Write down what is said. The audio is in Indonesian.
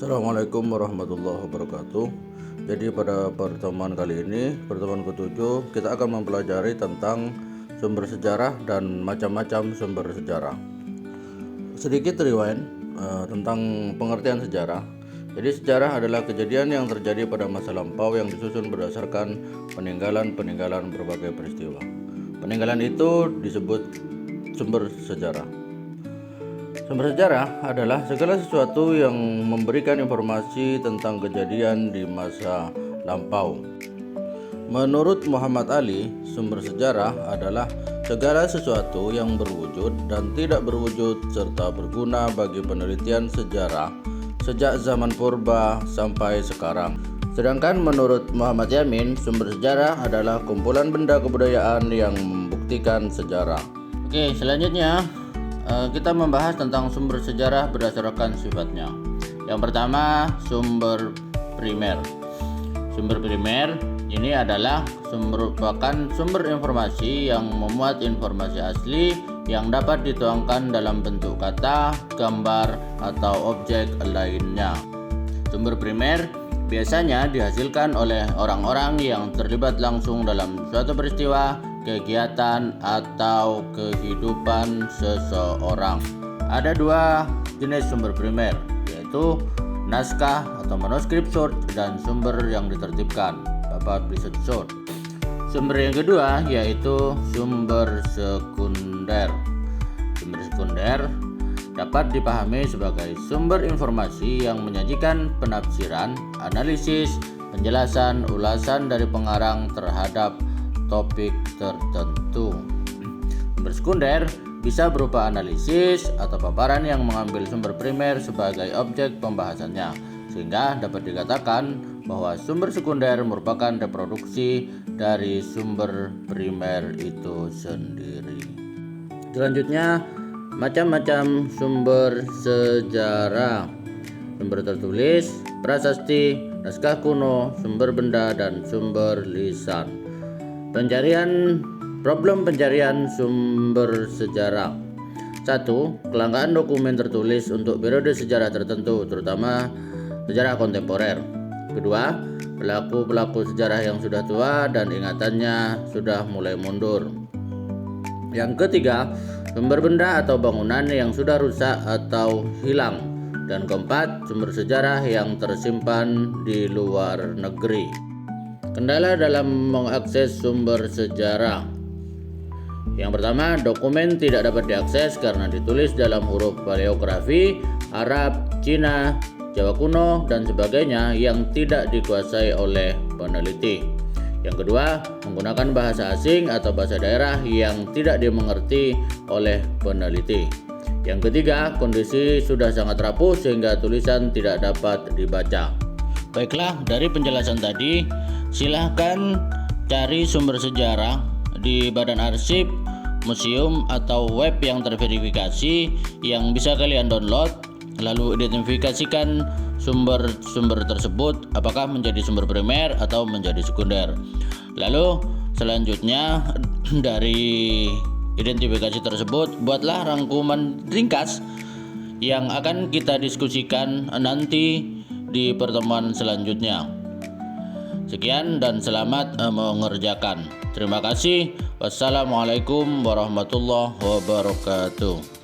Assalamualaikum warahmatullahi wabarakatuh. Jadi pada pertemuan kali ini, pertemuan ke-7, kita akan mempelajari tentang sumber sejarah dan macam-macam sumber sejarah. Sedikit rewind tentang pengertian sejarah. Jadi sejarah adalah kejadian yang terjadi pada masa lampau yang disusun berdasarkan peninggalan-peninggalan berbagai peristiwa. Peninggalan itu disebut sumber sejarah. Sumber sejarah adalah segala sesuatu yang memberikan informasi tentang kejadian di masa lampau. Menurut Muhammad Ali, sumber sejarah adalah segala sesuatu yang berwujud dan tidak berwujud serta berguna bagi penelitian sejarah sejak zaman purba sampai sekarang. Sedangkan menurut Muhammad Yamin, sumber sejarah adalah kumpulan benda kebudayaan yang membuktikan sejarah. Oke, selanjutnya kita membahas tentang sumber sejarah berdasarkan sifatnya. Yang pertama, sumber primer. Sumber primer ini adalah merupakan sumber informasi yang memuat informasi asli yang dapat dituangkan dalam bentuk kata, gambar, atau objek lainnya. Sumber primer biasanya dihasilkan oleh orang-orang yang terlibat langsung dalam suatu peristiwa, kegiatan, atau kehidupan seseorang. Ada dua jenis sumber primer, yaitu naskah atau manuskrip source dan sumber yang ditertibkan, published source. Sumber yang kedua yaitu sumber sekunder. Sumber sekunder dapat dipahami sebagai sumber informasi yang menyajikan penafsiran, analisis, penjelasan, ulasan dari pengarang terhadap topik tertentu. Sumber sekunder bisa berupa analisis atau paparan yang mengambil sumber primer sebagai objek pembahasannya, sehingga dapat dikatakan bahwa sumber sekunder merupakan reproduksi dari sumber primer itu sendiri. Selanjutnya, macam-macam sumber sejarah: sumber tertulis, prasasti, naskah kuno, sumber benda, dan sumber lisan. Problem pencarian sumber sejarah. 1. Kelangkaan dokumen tertulis untuk periode sejarah tertentu, terutama sejarah kontemporer. Kedua, pelaku-pelaku sejarah yang sudah tua dan ingatannya sudah mulai mundur. Yang ketiga, sumber benda atau bangunan yang sudah rusak atau hilang. Dan keempat, sumber sejarah yang tersimpan di luar negeri. Kendala dalam mengakses sumber sejarah. Yang pertama, dokumen tidak dapat diakses karena ditulis dalam huruf paleografi, Arab, Cina, Jawa kuno, dan sebagainya yang tidak dikuasai oleh peneliti. Yang kedua, menggunakan bahasa asing atau bahasa daerah yang tidak dimengerti oleh peneliti. Yang ketiga, kondisi sudah sangat rapuh sehingga tulisan tidak dapat dibaca. Baiklah, dari penjelasan tadi, silahkan cari sumber sejarah di badan arsip, museum, atau web yang terverifikasi yang bisa kalian download, lalu identifikasikan sumber-sumber tersebut apakah menjadi sumber primer atau menjadi sekunder. Lalu selanjutnya dari identifikasi tersebut buatlah rangkuman ringkas yang akan kita diskusikan nanti di pertemuan selanjutnya. Sekian dan selamat mengerjakan. Terima kasih. Wassalamualaikum warahmatullahi wabarakatuh.